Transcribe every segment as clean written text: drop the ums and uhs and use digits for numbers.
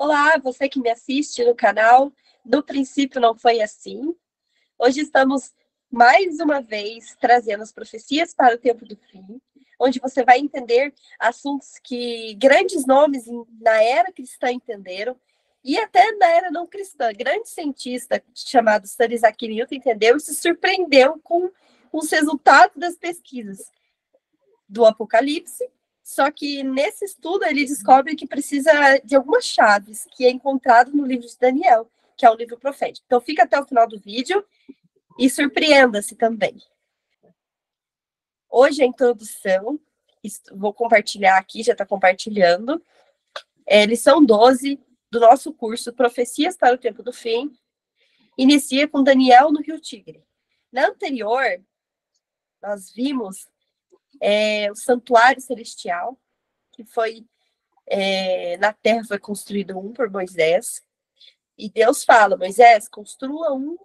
Olá, você que me assiste no canal. No princípio não foi assim. Hoje estamos mais uma vez trazendo as profecias para o tempo do fim, onde você vai entender assuntos que grandes nomes na era cristã entenderam e até na era não cristã. Grande cientista chamado Sir Isaac Newton entendeu e se surpreendeu com os resultados das pesquisas do Apocalipse. Só que nesse estudo ele descobre que precisa de algumas chaves que é encontrado no livro de Daniel, que é o livro profético. Então fica até o final do vídeo e surpreenda-se também. Hoje a introdução, vou compartilhar aqui, já está compartilhando, lição 12 do nosso curso Profecias para o Tempo do Fim, inicia com Daniel no Rio Tigre. Na anterior, nós vimos o santuário celestial, que foi na terra foi construído um por Moisés, e Deus fala, Moisés, construa um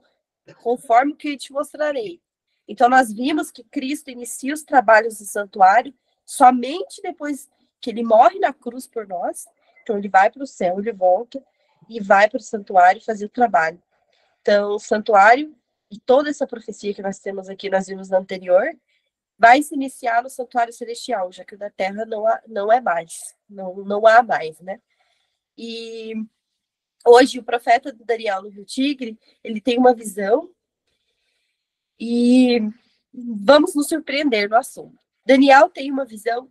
conforme o que eu te mostrarei. Então, nós vimos que Cristo inicia os trabalhos do santuário somente depois que ele morre na cruz por nós. Então, ele vai para o céu, ele volta e vai para o santuário fazer o trabalho. Então, o santuário e toda essa profecia que nós temos aqui, nós vimos na anterior, vai se iniciar no santuário celestial, já que o da terra não é mais, não há mais, né? E hoje o profeta Daniel no Rio Tigre, ele tem uma visão e vamos nos surpreender no assunto. Daniel tem uma visão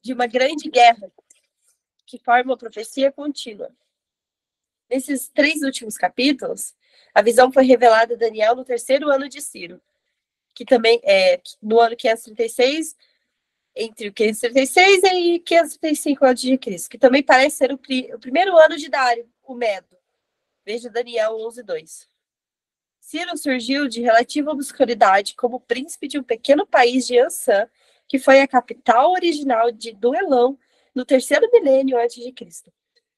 de uma grande guerra que forma uma profecia contínua. Nesses 3 últimos capítulos, a visão foi revelada a Daniel no 3º ano de Ciro, que também é no ano 536, entre o 536 e 535 a.C., que também parece ser o primeiro ano de Dário, o Medo. Veja Daniel 11:2. Ciro surgiu de relativa obscuridade como príncipe de um pequeno país de Ansã, que foi a capital original do Elão no 3º milênio a.C.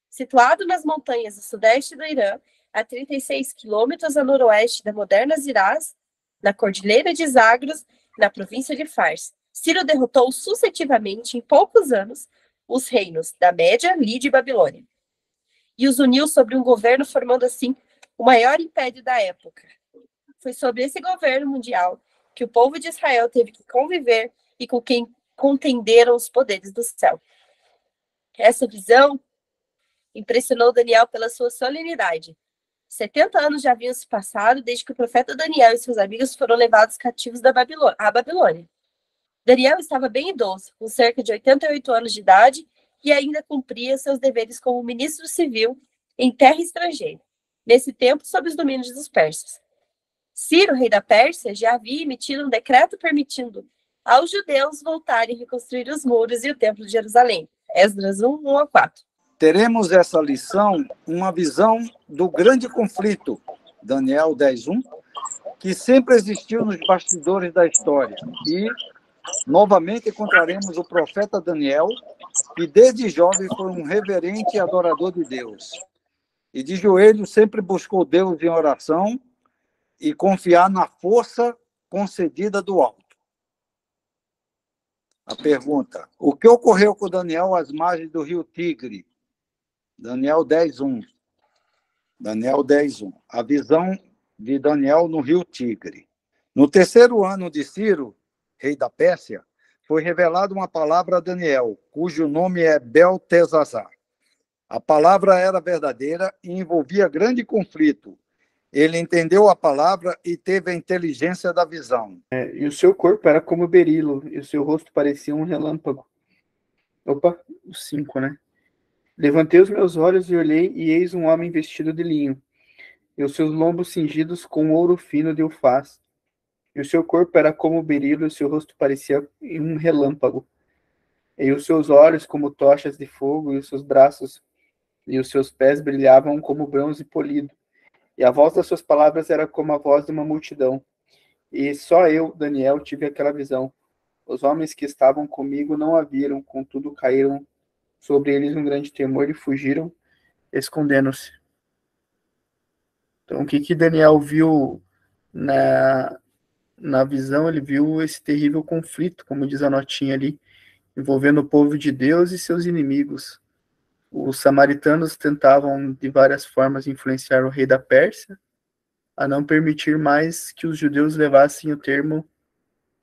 Situado nas montanhas do sudeste do Irã, a 36 quilômetros a noroeste da moderna Zirás, na Cordilheira de Zagros, na província de Fars. Ciro derrotou sucessivamente, em poucos anos, os reinos da Média, Lídia e Babilônia, e os uniu sobre um governo, formando assim o maior império da época. Foi sobre esse governo mundial que o povo de Israel teve que conviver e com quem contenderam os poderes do céu. Essa visão impressionou Daniel pela sua solenidade. 70 anos já haviam se passado desde que o profeta Daniel e seus amigos foram levados cativos à Babilônia. Daniel estava bem idoso, com cerca de 88 anos de idade, e ainda cumpria seus deveres como ministro civil em terra estrangeira, nesse tempo sob os domínios dos persas. Ciro, rei da Pérsia, já havia emitido um decreto permitindo aos judeus voltarem a reconstruir os muros e o templo de Jerusalém. Esdras 1:1-4. Teremos essa lição uma visão do grande conflito, Daniel 10:1, que sempre existiu nos bastidores da história. E, novamente, encontraremos o profeta Daniel, que desde jovem foi um reverente e adorador de Deus. E de joelhos sempre buscou Deus em oração e confiar na força concedida do alto. A pergunta: o que ocorreu com Daniel às margens do rio Tigre? Daniel 10:1. Daniel 10:1. A visão de Daniel no rio Tigre. No 3º ano de Ciro, rei da Pérsia, foi revelada uma palavra a Daniel, cujo nome é Beltesazar. A palavra era verdadeira e envolvia grande conflito. Ele entendeu a palavra e teve a inteligência da visão. E o seu corpo era como berilo, e o seu rosto parecia um relâmpago. Opa, o 5, né? Levantei os meus olhos e olhei, e eis um homem vestido de linho, e os seus lombos cingidos com ouro fino de Ufaz. E o seu corpo era como berilo, e o seu rosto parecia um relâmpago. E os seus olhos como tochas de fogo, e os seus braços e os seus pés brilhavam como bronze polido. E a voz das suas palavras era como a voz de uma multidão. E só eu, Daniel, tive aquela visão. Os homens que estavam comigo não a viram, contudo caíram sobre eles um grande temor e fugiram, escondendo-se. Então, o que Daniel viu na visão? Ele viu esse terrível conflito, como diz a notinha ali, envolvendo o povo de Deus e seus inimigos. Os samaritanos tentavam de várias formas influenciar o rei da Pérsia a não permitir mais que os judeus levassem o termo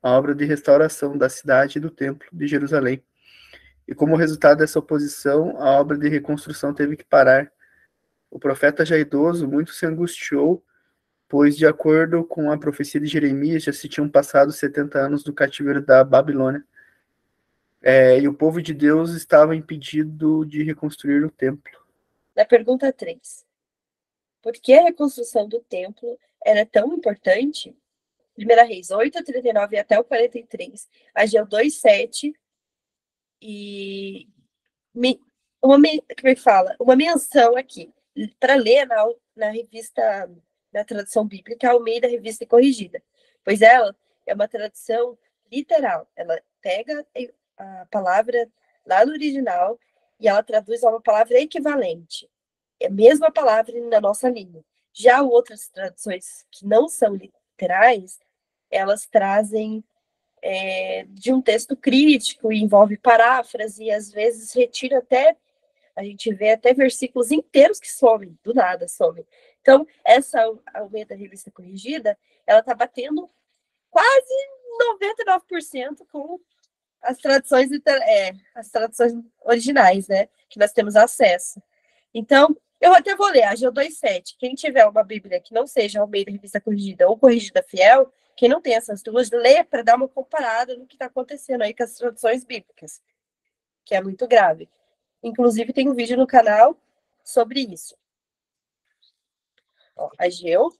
à obra de restauração da cidade e do templo de Jerusalém. E como resultado dessa oposição, a obra de reconstrução teve que parar. O profeta já idoso muito se angustiou, pois, de acordo com a profecia de Jeremias, já se tinham passado 70 anos do cativeiro da Babilônia. E o povo de Deus estava impedido de reconstruir o templo. Na pergunta 3. Por que a reconstrução do templo era tão importante? 1 Reis 8, 39 até o 43, Ageu 2, 7, e como é que fala? Uma menção aqui, para ler na revista, na tradução bíblica, Almeida Revista e Corrigida, pois ela é uma tradução literal. Ela pega a palavra lá no original e ela traduz a uma palavra equivalente. É a mesma palavra na nossa língua. Já outras traduções que não são literais, elas trazem de um texto crítico e envolve paráfrase e às vezes retira a gente vê até versículos inteiros que somem, do nada somem. Então, essa Almeida Revista Corrigida, ela está batendo quase 99% com as traduções originais, né, que nós temos acesso. Então, eu até vou ler, Ageu 2,7. Quem tiver uma Bíblia que não seja Almeida Revista Corrigida ou Corrigida Fiel, quem não tem essas duas, lê para dar uma comparada no que está acontecendo aí com as traduções bíblicas, que é muito grave. Inclusive, tem um vídeo no canal sobre isso. Ó, Ageu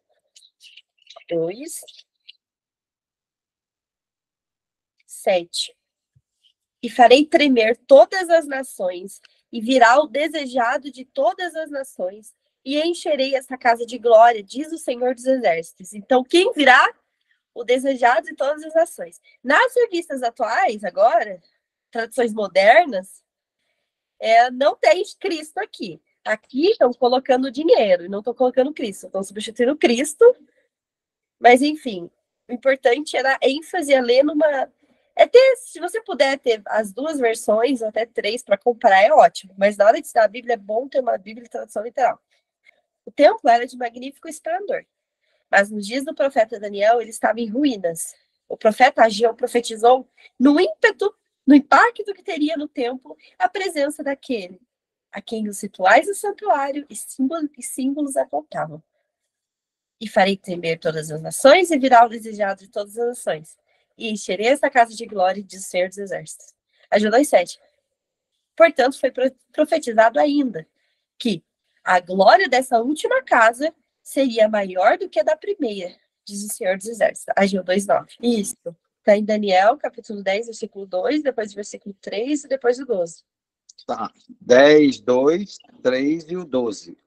2:7. E farei tremer todas as nações, e virá o desejado de todas as nações, e encherei essa casa de glória, diz o Senhor dos Exércitos. Então, quem virá? O desejado de todas as nações. Nas revistas atuais, agora, traduções modernas, não tem Cristo aqui. Aqui estão colocando dinheiro, e não estão colocando Cristo. Estão substituindo Cristo. Mas, enfim, o importante era a ênfase a ler numa... se você puder ter as duas versões, até 3, para comparar, é ótimo. Mas na hora de estudar a Bíblia, é bom ter uma Bíblia de tradução literal. O templo era de magnífico esplendor. Mas nos dias do profeta Daniel, ele estava em ruínas. O profeta Ageu profetizou no impacto que teria no templo a presença daquele a quem os rituais do santuário e símbolos apontavam. E farei tremer todas as nações e virá o desejado de todas as nações. E encherei essa casa de glória, diz o Senhor dos Exércitos. Ageu 2,7. Portanto, foi profetizado ainda que a glória dessa última casa seria maior do que a da primeira, diz o Senhor dos Exércitos. Ageu 2,9. Isso. Está em Daniel, capítulo 10, versículo 2, depois do versículo 3 e depois do 12. Tá. 10, 2, 3 e o 12.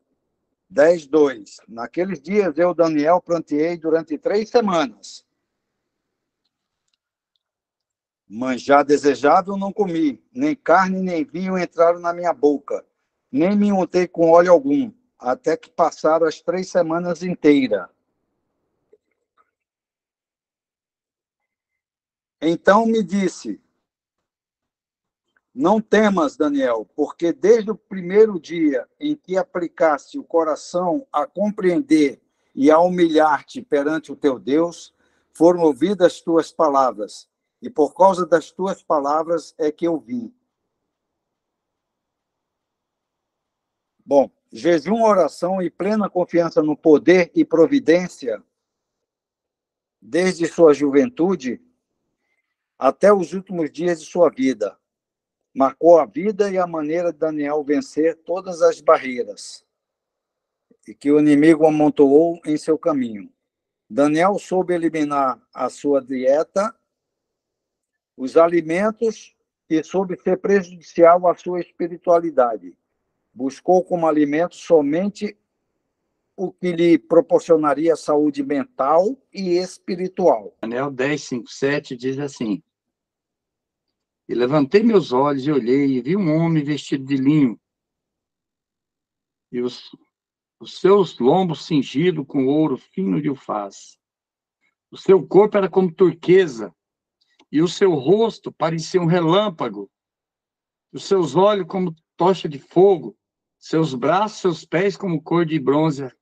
10, 2. Naqueles dias eu, Daniel, planteei durante 3 semanas. Manjar desejável não comi, nem carne nem vinho entraram na minha boca, nem me untei com óleo algum, até que passaram as 3 semanas inteiras. Então me disse: não temas, Daniel, porque desde o primeiro dia em que aplicaste o coração a compreender e a humilhar-te perante o teu Deus, foram ouvidas as tuas palavras, e por causa das tuas palavras é que eu vim. Bom, jejum, oração e plena confiança no poder e providência, desde sua juventude até os últimos dias de sua vida, marcou a vida e a maneira de Daniel vencer todas as barreiras e que o inimigo amontoou em seu caminho. Daniel soube eliminar a sua dieta, os alimentos, e soube ser prejudicial à sua espiritualidade. Buscou como alimento somente o que lhe proporcionaria saúde mental e espiritual. Daniel 10, 5, 7 diz assim: e levantei meus olhos e olhei, e vi um homem vestido de linho, e os seus lombos cingidos com ouro fino de ufaz. O seu corpo era como turquesa, e o seu rosto parecia um relâmpago, os seus olhos como tocha de fogo, seus braços, seus pés como cor de bronze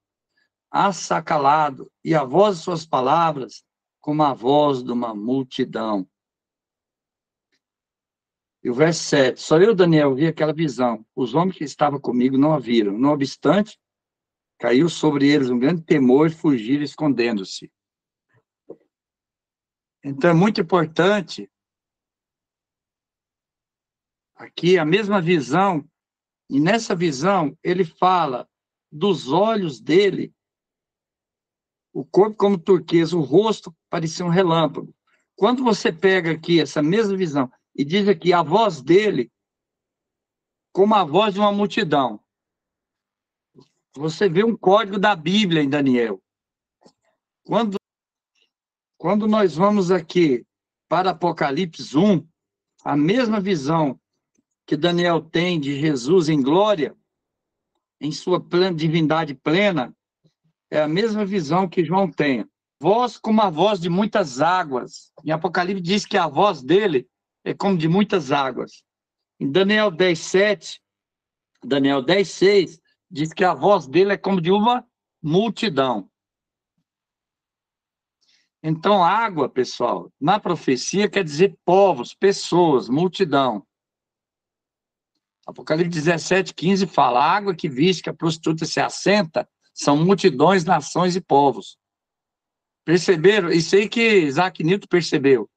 assacalado, e a voz de suas palavras como a voz de uma multidão. E o verso 7, só eu, Daniel, vi aquela visão. Os homens que estavam comigo não a viram. Não obstante, caiu sobre eles um grande temor e fugiram escondendo-se. Então é muito importante aqui a mesma visão, e nessa visão ele fala dos olhos dele, o corpo como turquesa, o rosto parecia um relâmpago. Quando você pega aqui essa mesma visão e diz aqui a voz dele, como a voz de uma multidão, você vê um código da Bíblia em Daniel. Quando nós vamos aqui para Apocalipse 1, a mesma visão que Daniel tem de Jesus em glória, em sua divindade plena, é a mesma visão que João tem. Voz como a voz de muitas águas. Em Apocalipse diz que a voz dele é como de muitas águas. Em Daniel 10:7, Daniel 10:6, diz que a voz dele é como de uma multidão. Então, água, pessoal, na profecia quer dizer povos, pessoas, multidão. Apocalipse 17:15 fala, a água que viste que a prostituta se assenta são multidões, nações e povos. Perceberam? Isso aí que Isaac Newton percebeu.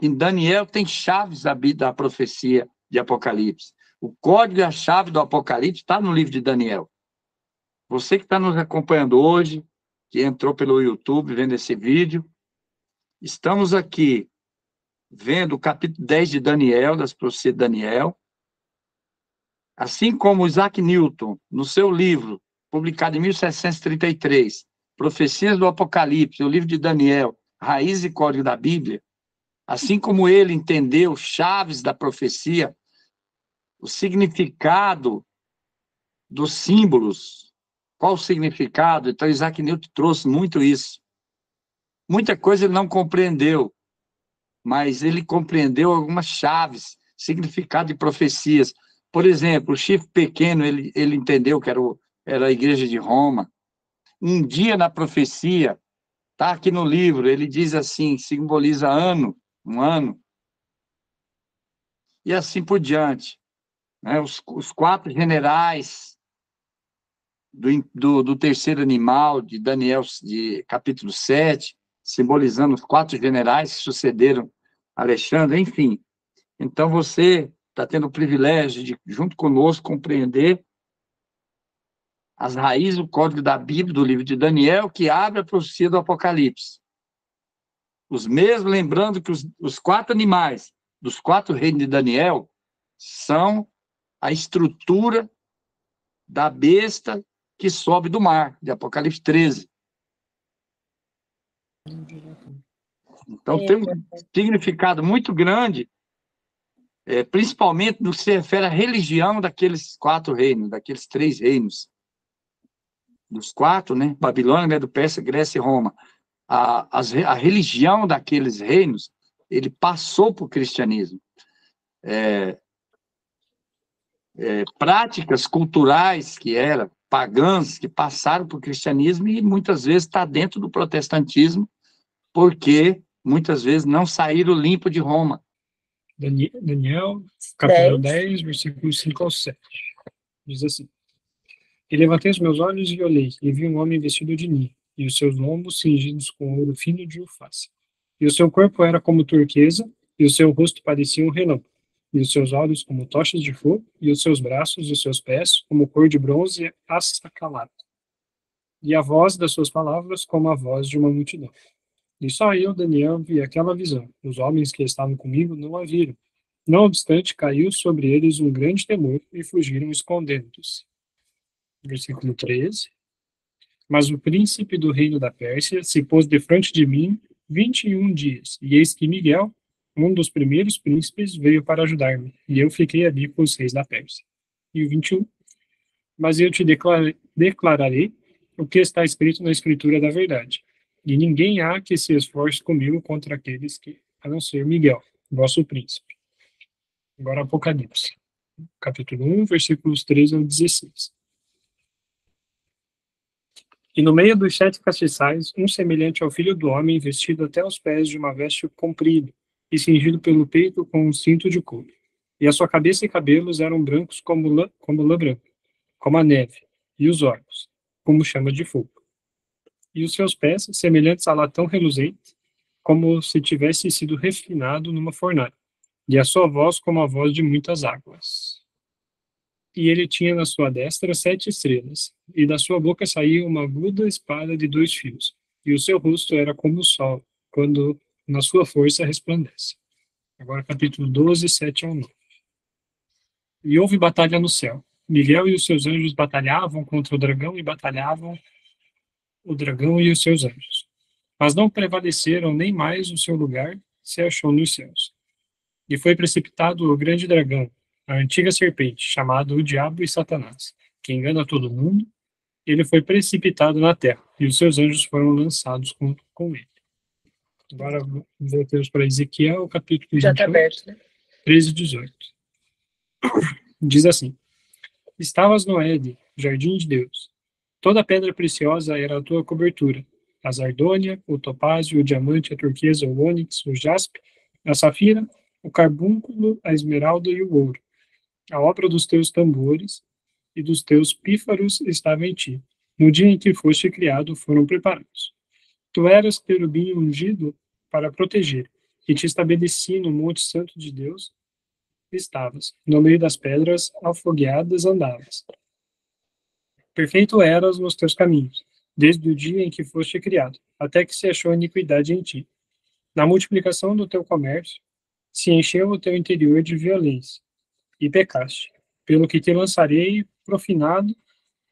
Em Daniel tem chaves da profecia de Apocalipse. O código e a chave do Apocalipse está no livro de Daniel. Você que está nos acompanhando hoje, que entrou pelo YouTube vendo esse vídeo, estamos aqui vendo o capítulo 10 de Daniel, das profecias de Daniel. Assim como Isaac Newton, no seu livro, publicado em 1733, Profecias do Apocalipse, o livro de Daniel, Raiz e Código da Bíblia, assim como ele entendeu chaves da profecia, o significado dos símbolos, qual o significado? Então, Isaac Newton trouxe muito isso. Muita coisa ele não compreendeu, mas ele compreendeu algumas chaves, significado de profecias. Por exemplo, o chifre pequeno, ele entendeu que era a igreja de Roma. Um dia na profecia, está aqui no livro, ele diz assim, simboliza ano, um ano, e assim por diante. Os 4 generais do terceiro animal, de Daniel, de capítulo 7, simbolizando os 4 generais que sucederam Alexandre, enfim. Então, você está tendo o privilégio de, junto conosco, compreender as raízes do código da Bíblia, do livro de Daniel, que abre a profecia do Apocalipse. Os mesmos, lembrando que os 4 animais dos 4 reinos de Daniel são a estrutura da besta que sobe do mar, de Apocalipse 13. Então, tem um significado muito grande, principalmente no que se refere à religião daqueles 4 reinos, daqueles 3 reinos. Dos 4, né? Babilônia, Medo-Persa, Grécia e Roma. A religião daqueles reinos, ele passou para o cristianismo. Práticas culturais que eram pagãs, que passaram para o cristianismo e muitas vezes está dentro do protestantismo, porque muitas vezes não saíram limpo de Roma. Daniel, capítulo 10, versículos 5 ao 7. Diz assim: E levantei os meus olhos e olhei, e vi um homem vestido de linho, e os seus lombos cingidos com ouro fino de Ufaz. E o seu corpo era como turquesa, e o seu rosto parecia um relâmpago, e os seus olhos como tochas de fogo, e os seus braços e os seus pés como cor de bronze assacalado. E a voz das suas palavras como a voz de uma multidão. E só eu, Daniel, vi aquela visão. Os homens que estavam comigo não a viram. Não obstante, caiu sobre eles um grande temor, e fugiram escondendo-se. Versículo 13. Mas o príncipe do reino da Pérsia se pôs defronte de mim 21 dias, e eis que Miguel, um dos primeiros príncipes, veio para ajudar-me, e eu fiquei ali com os reis da Pérsia. E o 21. Mas eu te declararei o que está escrito na Escritura da verdade, e ninguém há que se esforce comigo contra aqueles que, a não ser Miguel, vosso príncipe. Agora Apocalipse. capítulo 1, versículos 13 ao 16. E no meio dos 7 castiçais, um semelhante ao filho do homem, vestido até os pés de uma veste comprida, e cingido pelo peito com um cinto de couro. E a sua cabeça e cabelos eram brancos como lã branca, como a neve, e os olhos, como chama de fogo. E os seus pés, semelhantes a latão reluzente, como se tivesse sido refinado numa fornalha, e a sua voz como a voz de muitas águas. E ele tinha na sua destra 7 estrelas, e da sua boca saía uma aguda espada de 2 fios, e o seu rosto era como o sol, quando na sua força resplandece. Agora capítulo 12, 7 ao 9. E houve batalha no céu. Miguel e os seus anjos batalhavam contra o dragão e batalhavam o dragão e os seus anjos. Mas não prevaleceram, nem mais o seu lugar se achou nos céus. E foi precipitado o grande dragão, a antiga serpente, chamado o Diabo e Satanás, que engana todo mundo. Ele foi precipitado na terra, e os seus anjos foram lançados com ele. Agora voltamos para Ezequiel, capítulo 28, aberto, né? 13 e 18. Diz assim: Estavas no Éden, jardim de Deus. Toda pedra preciosa era a tua cobertura: a sardônia, o topázio, o diamante, a turquesa, o ônix, o jaspe, a safira, o carbúnculo, a esmeralda e o ouro. A obra dos teus tambores e dos teus pífaros estava em ti. No dia em que foste criado, foram preparados. Tu eras querubim ungido para proteger, e te estabeleci no monte santo de Deus. Estavas, no meio das pedras afogueadas andavas. Perfeito eras nos teus caminhos, desde o dia em que foste criado, até que se achou iniquidade em ti. Na multiplicação do teu comércio, se encheu o teu interior de violência, e pecaste, pelo que te lançarei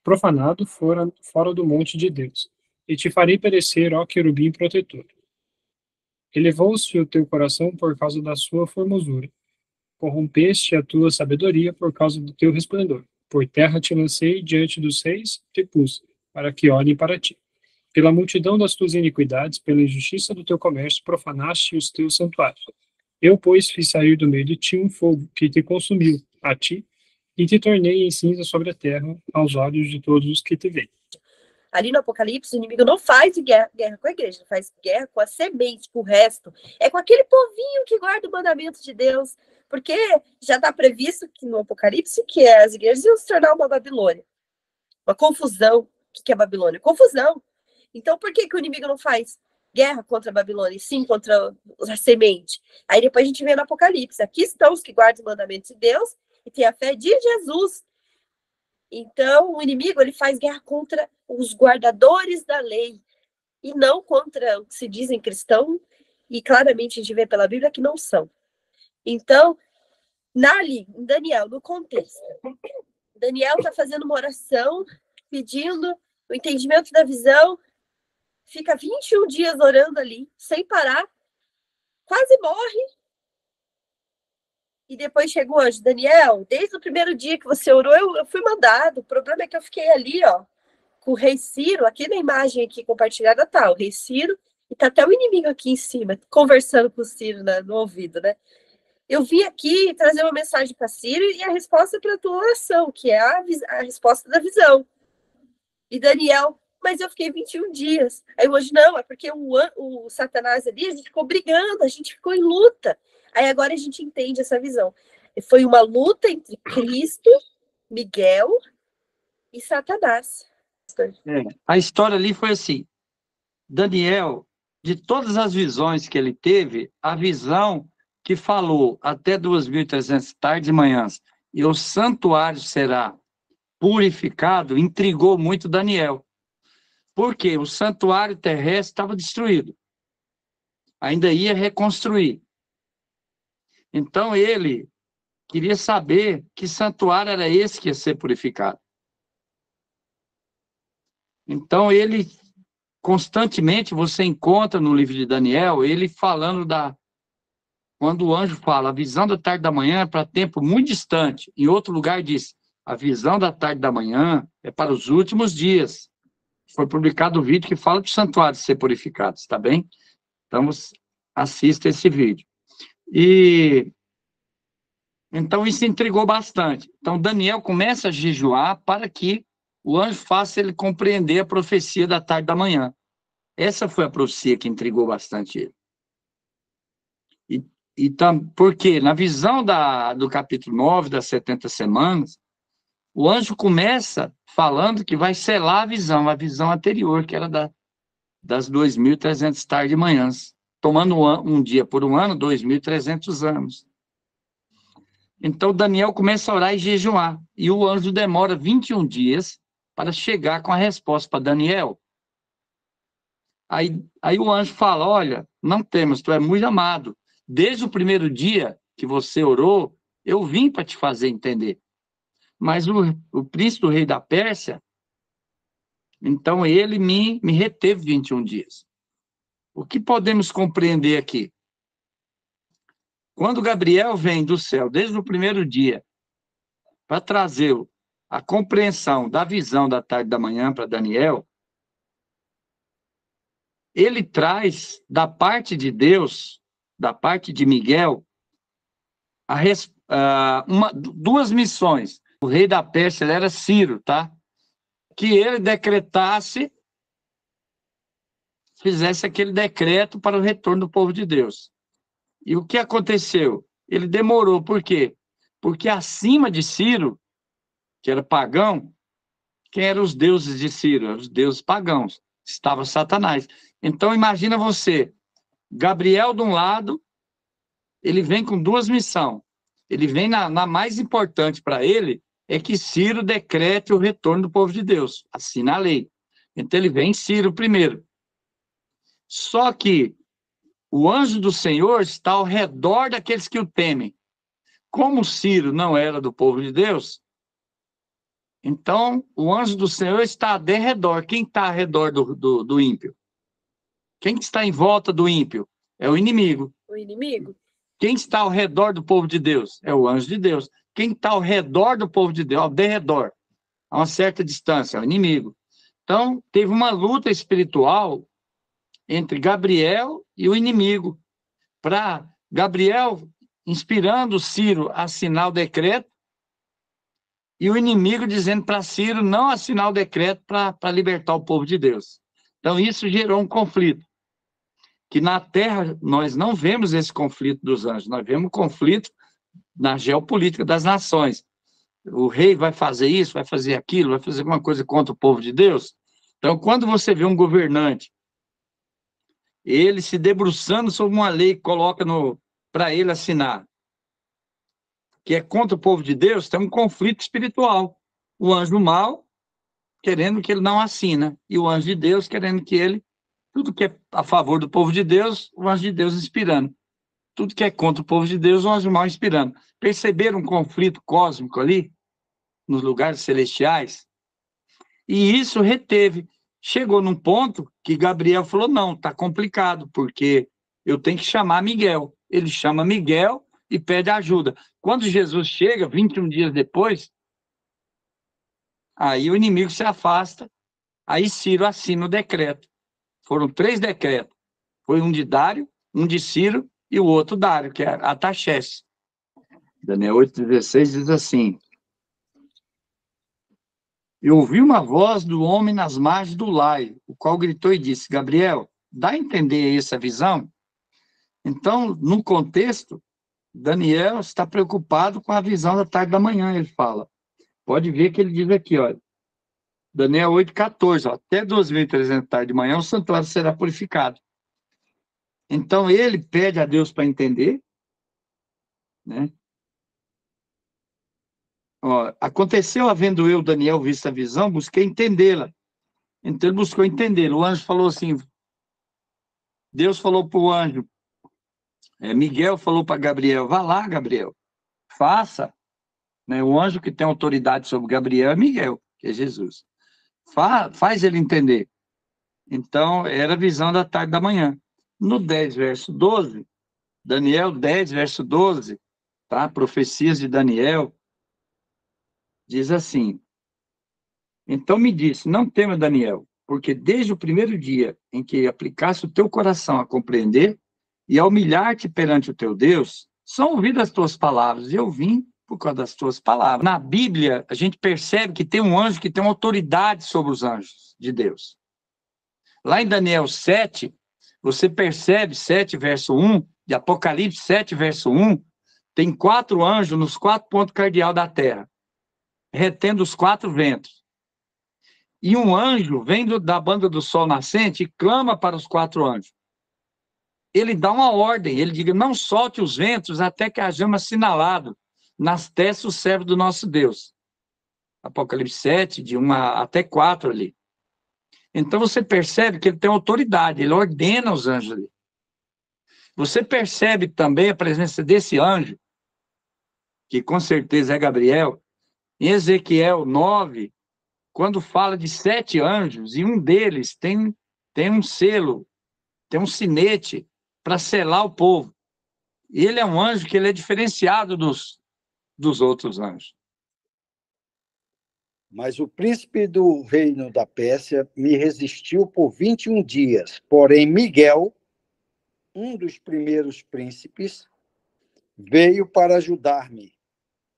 profanado fora do monte de Deus, e te farei perecer, ó querubim protetor. Elevou-se o teu coração por causa da sua formosura, corrompeste a tua sabedoria por causa do teu resplendor. Por terra te lancei, diante dos reis te pus, para que olhem para ti. Pela multidão das tuas iniquidades, pela injustiça do teu comércio, profanaste os teus santuários. Eu, pois, fiz sair do meio de ti um fogo que te consumiu, a ti, e te tornei em cinza sobre a terra, aos olhos de todos os que te veem. Ali no Apocalipse, o inimigo não faz guerra com a igreja, faz guerra com a semente, com o resto. É com aquele povinho que guarda o mandamento de Deus, porque já está previsto que no Apocalipse que as igrejas iam se tornar uma Babilônia. Uma confusão. O que é Babilônia? Confusão. Então, por que o inimigo não faz guerra contra a Babilônia, e sim contra a semente? Aí depois a gente vê no Apocalipse. Aqui estão os que guardam os mandamentos de Deus e têm a fé de Jesus. Então, o inimigo ele faz guerra contra os guardadores da lei e não contra o que se dizem cristão, e claramente a gente vê pela Bíblia que não são. Então, em Daniel, no contexto, Daniel está fazendo uma oração, pedindo o entendimento da visão, fica 21 dias orando ali, sem parar, quase morre. E depois chegou o anjo: Daniel, desde o primeiro dia que você orou, eu fui mandado. O problema é que eu fiquei ali, ó, com o rei Ciro, aqui na imagem aqui compartilhada tá o rei Ciro, e tá até o inimigo aqui em cima, conversando com o Ciro no ouvido, né? Eu vim aqui trazer uma mensagem para Ciro e a resposta para a tua oração, que é a resposta da visão. E Daniel: mas eu fiquei 21 dias. Aí hoje não, é porque o Satanás ali, a gente ficou brigando, a gente ficou em luta. Aí agora a gente entende essa visão. Foi uma luta entre Cristo, Miguel e Satanás. A história ali foi assim: Daniel, de todas as visões que ele teve, a visão que falou até 2.300 tardes e manhãs, e o santuário será purificado, intrigou muito Daniel. Porque o santuário terrestre estava destruído. Ainda ia reconstruir. Então ele queria saber que santuário era esse que ia ser purificado. Então ele, constantemente, você encontra no livro de Daniel, ele falando quando o anjo fala, a visão da tarde e da manhã é para tempo muito distante. Em outro lugar diz, a visão da tarde e da manhã é para os últimos dias. Foi publicado o vídeo que fala do santuário ser purificado, está bem? Então, assista esse vídeo. E Então, isso intrigou bastante. Então, Daniel começa a jejuar para que o anjo faça ele compreender a profecia da tarde e da manhã. Essa foi a profecia que intrigou bastante ele. Porque na visão do capítulo 9, das 70 semanas, o anjo começa falando que vai selar a visão anterior, que era das 2.300 tardes e manhãs, tomando um dia por um ano, 2.300 anos. Então, Daniel começa a orar e jejuar, e o anjo demora 21 dias para chegar com a resposta para Daniel. Aí o anjo fala, olha, não temas, tu é muito amado. Desde o primeiro dia que você orou, eu vim para te fazer entender. Mas o príncipe do rei da Pérsia, então ele me reteve 21 dias. O que podemos compreender aqui? Quando Gabriel vem do céu, desde o primeiro dia, para trazer a compreensão da visão da tarde e da manhã para Daniel, ele traz da parte de Deus, da parte de Miguel, duas missões. O rei da Pérsia, ele era Ciro, tá? Que ele decretasse, fizesse aquele decreto para o retorno do povo de Deus. E o que aconteceu? Ele demorou, por quê? Porque acima de Ciro, que era pagão, quem eram os deuses de Ciro? Eram os deuses pagãos. Estava Satanás. Então, imagina você, Gabriel de um lado, ele vem com duas missões. Ele vem na mais importante para ele, é que Ciro decrete o retorno do povo de Deus, assina a lei. Então, ele vem Ciro primeiro. Só que o anjo do Senhor está ao redor daqueles que o temem. Como Ciro não era do povo de Deus, então o anjo do Senhor está de redor. Quem está ao redor do ímpio? Quem está em volta do ímpio? É o inimigo. O inimigo. Quem está ao redor do povo de Deus? É o anjo de Deus. Quem está ao redor do povo de Deus, ao derredor, a uma certa distância, é o inimigo. Então, teve uma luta espiritual entre Gabriel e o inimigo, para Gabriel inspirando Ciro a assinar o decreto, e o inimigo dizendo para Ciro não assinar o decreto para libertar o povo de Deus. Então, isso gerou um conflito, que na Terra nós não vemos esse conflito dos anjos, nós vemos um conflito na geopolítica das nações. O rei vai fazer isso, vai fazer aquilo, vai fazer alguma coisa contra o povo de Deus. Então, quando você vê um governante, ele se debruçando sobre uma lei que coloca para ele assinar, que é contra o povo de Deus, tem um conflito espiritual. O anjo do mal querendo que ele não assina, e o anjo de Deus querendo que ele, tudo que é a favor do povo de Deus, o anjo de Deus inspirando. Tudo que é contra o povo de Deus, o anjo do mal inspirando. Perceberam um conflito cósmico ali, nos lugares celestiais? E isso reteve. Chegou num ponto que Gabriel falou, não, está complicado, porque eu tenho que chamar Miguel. Ele chama Miguel e pede ajuda. Quando Jesus chega, 21 dias depois, aí o inimigo se afasta, aí Ciro assina o decreto. Foram 3 decretos. Foi um de Dário, um de Ciro e o outro Dário, que é Artaxerxes. Daniel 8,16 diz assim: eu ouvi uma voz do homem nas margens do lago, o qual gritou e disse, Gabriel, dá a entender essa visão? Então, no contexto, Daniel está preocupado com a visão da tarde e da manhã, ele fala. Pode ver que ele diz aqui, ó, Daniel 8,14, até 2.300 tarde de manhã o santuário será purificado. Então, ele pede a Deus para entender, né? Ó, aconteceu, havendo eu, Daniel, visto a visão, busquei entendê-la. Então, ele buscou entendê-la. O anjo falou assim, Deus falou para o anjo, Miguel falou para Gabriel, vá lá, Gabriel, faça. Né? O anjo que tem autoridade sobre Gabriel é Miguel, que é Jesus. Faz ele entender. Então, era a visão da tarde e da manhã. No 10, verso 12, Daniel 10, verso 12, tá? Profecias de Daniel, diz assim, então me disse, não tema, Daniel, porque desde o primeiro dia em que aplicasse o teu coração a compreender e a humilhar-te perante o teu Deus, são ouvidas as tuas palavras. Eu vim por causa das tuas palavras. Na Bíblia, a gente percebe que tem um anjo que tem uma autoridade sobre os anjos de Deus. Lá em Daniel 7, você percebe, 7, verso 1, de Apocalipse 7, verso 1, tem 4 anjos nos 4 pontos cardeais da terra, retendo os 4 ventos. E um anjo vem da banda do sol nascente e clama para os 4 anjos. Ele dá uma ordem, ele diz, não solte os ventos até que hajamos assinalado nas testas o servo do nosso Deus. Apocalipse 7, de 1 até 4 ali. Então você percebe que ele tem autoridade, ele ordena os anjos ali. Você percebe também a presença desse anjo, que com certeza é Gabriel, em Ezequiel 9, quando fala de 7 anjos, e um deles tem um selo, tem um sinete para selar o povo. E ele é um anjo que ele é diferenciado dos outros anjos. Mas o príncipe do reino da Pérsia me resistiu por 21 dias. Porém, Miguel, um dos primeiros príncipes, veio para ajudar-me.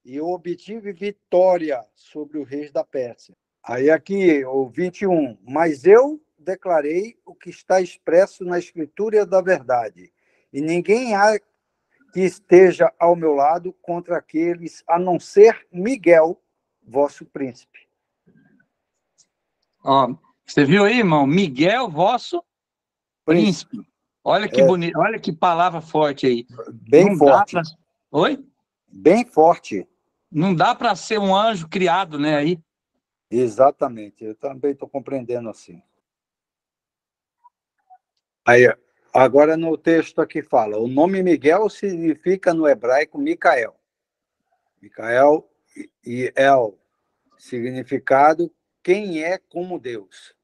E eu obtive vitória sobre os reis da Pérsia. Aí aqui, o 21. Mas eu declarei o que está expresso na Escritura da verdade. E ninguém há que esteja ao meu lado contra aqueles, a não ser Miguel, vosso príncipe. Ó, você viu aí, irmão? Miguel, vosso príncipe. Olha que bonito, olha que palavra forte aí. Bem não forte. Oi? Bem forte. Não dá para ser um anjo criado, né? Aí. Exatamente. Eu também estou compreendendo assim. Aí, agora no texto aqui fala, o nome Miguel significa no hebraico Micael. Micael e El, significado quem é como Deus.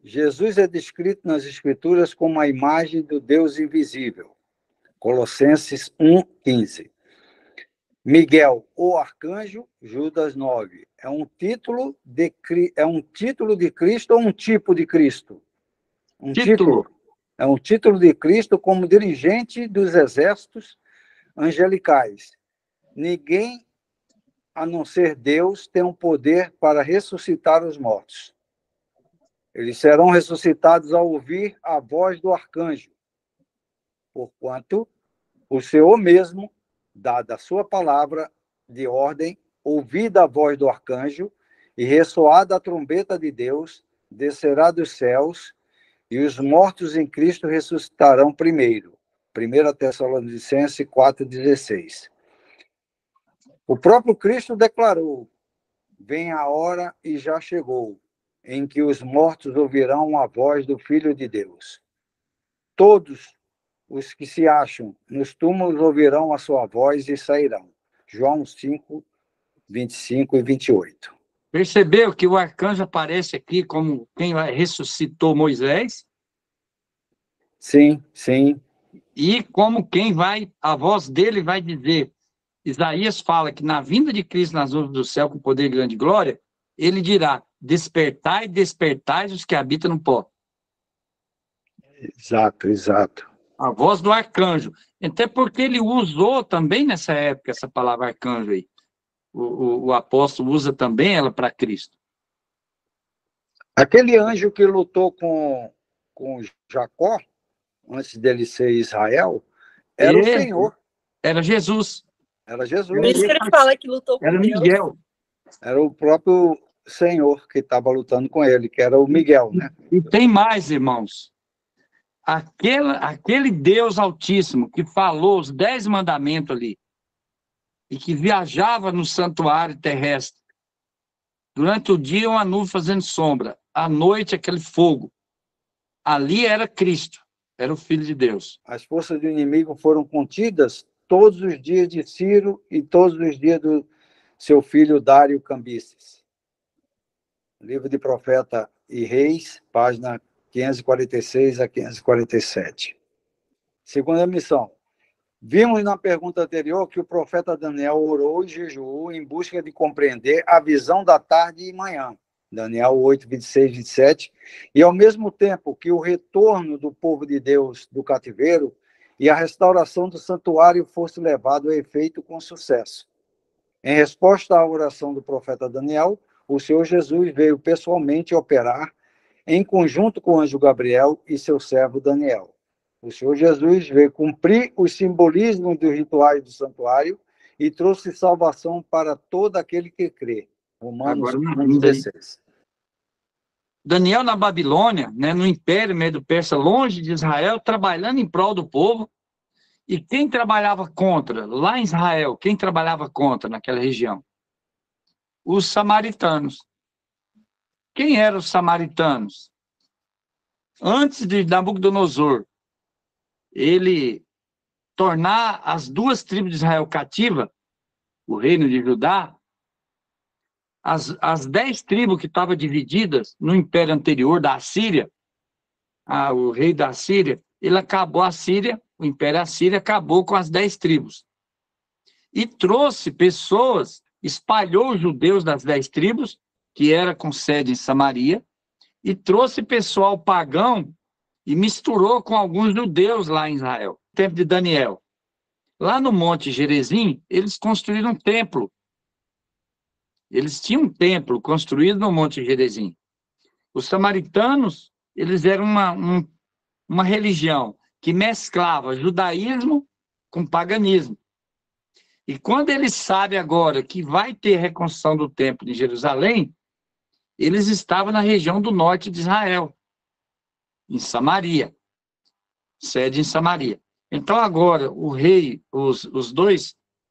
Jesus é descrito nas Escrituras como a imagem do Deus invisível. Colossenses 1:15. Miguel, o arcanjo, Judas 9. É um título de Cristo ou um tipo de Cristo? Um título. É um título de Cristo como dirigente dos exércitos angelicais. Ninguém, a não ser Deus, tem um poder para ressuscitar os mortos. Eles serão ressuscitados ao ouvir a voz do arcanjo, porquanto o Senhor mesmo, dada a sua palavra de ordem, ouvida a voz do arcanjo e ressoada a trombeta de Deus, descerá dos céus e os mortos em Cristo ressuscitarão primeiro. 1 Tessalonicenses 4,16. O próprio Cristo declarou, vem a hora e já chegou, em que os mortos ouvirão a voz do Filho de Deus. Todos os que se acham nos túmulos ouvirão a sua voz e sairão. João 5, 25 e 28. Percebeu que o arcanjo aparece aqui como quem ressuscitou Moisés? Sim, sim. E como quem a voz dele vai dizer, Isaías fala que na vinda de Cristo nas nuvens do céu com poder e grande glória, ele dirá, despertai, despertai os que habitam no pó. Exato, exato. A voz do arcanjo. Até porque ele usou também nessa época essa palavra arcanjo aí. O apóstolo usa também ela para Cristo. Aquele anjo que lutou com Jacó, antes dele ser Israel, era o Senhor. Era Jesus. Era Jesus. Por isso que ele fala que lutou com Era Deus. Miguel. Era o próprio Senhor que estava lutando com ele, que era o Miguel, né? E tem mais, irmãos. Aquele Deus Altíssimo que falou os 10 mandamentos ali e que viajava no santuário terrestre. Durante o dia, uma nuvem fazendo sombra. À noite, aquele fogo. Ali era Cristo. Era o Filho de Deus. As forças do inimigo foram contidas todos os dias de Ciro e todos os dias do seu filho Dário Cambises. Livro de Profeta e Reis, página 546 a 547. Segunda missão. Vimos na pergunta anterior que o profeta Daniel orou e jejuou em busca de compreender a visão da tarde e manhã. Daniel 8, 26, 27. E, ao mesmo tempo que o retorno do povo de Deus do cativeiro e a restauração do santuário fosse levado a efeito com sucesso. Em resposta à oração do profeta Daniel, o Senhor Jesus veio pessoalmente operar em conjunto com o anjo Gabriel e seu servo Daniel. O Senhor Jesus veio cumprir os simbolismos dos rituais do santuário e trouxe salvação para todo aquele que crê. Romanos Agora, 1,16. Daniel na Babilônia, né, no Império Medo-Persa, longe de Israel, trabalhando em prol do povo. E quem trabalhava contra, lá em Israel, quem trabalhava contra naquela região? Os samaritanos. Quem eram os samaritanos? Antes de Nabucodonosor ele tornar as duas tribos de Israel cativa, o reino de Judá, as 10 tribos que estavam divididas no império anterior da Assíria, o rei da Assíria, ele acabou a Síria, o império Assírio acabou com as 10 tribos. E trouxe pessoas, espalhou os judeus das 10 tribos, que era com sede em Samaria, e trouxe pessoal pagão e misturou com alguns judeus lá em Israel, no tempo de Daniel. Lá no Monte Gerizim, eles construíram um templo. Eles tinham um templo construído no Monte Gerizim. Os samaritanos, eles eram uma religião que mesclava judaísmo com paganismo. E quando eles sabem agora que vai ter reconstrução do templo de Jerusalém, eles estavam na região do norte de Israel, em Samaria, sede em Samaria. Então agora o rei,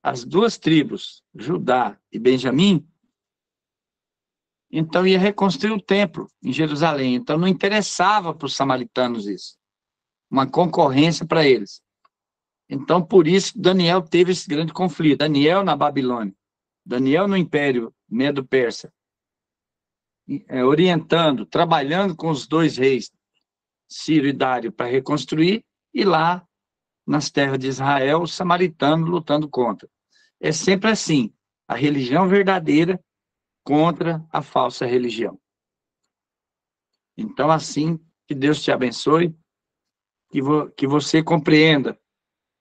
as duas tribos, Judá e Benjamim, então ia reconstruir o templo em Jerusalém. Então não interessava para os samaritanos isso, uma concorrência para eles. Então por isso Daniel teve esse grande conflito. Daniel na Babilônia, Daniel no Império Medo-Persa, orientando, trabalhando com os dois reis, Ciro e Dário, para reconstruir, e lá nas terras de Israel, os samaritanos lutando contra. É sempre assim, a religião verdadeira contra a falsa religião. Então, assim, que Deus te abençoe, que você compreenda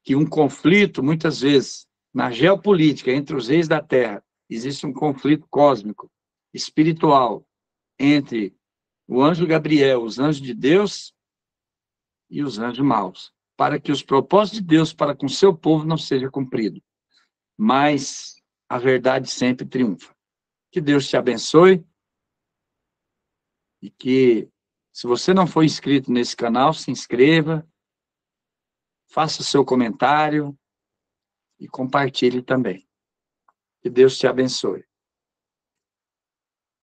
que um conflito, muitas vezes, na geopolítica, entre os reis da Terra, existe um conflito cósmico, espiritual, entre o anjo Gabriel, os anjos de Deus e os anjos maus, para que os propósitos de Deus para com seu povo não sejam cumpridos. Mas a verdade sempre triunfa. Que Deus te abençoe e que, se você não for inscrito nesse canal, se inscreva, faça o seu comentário e compartilhe também. Que Deus te abençoe.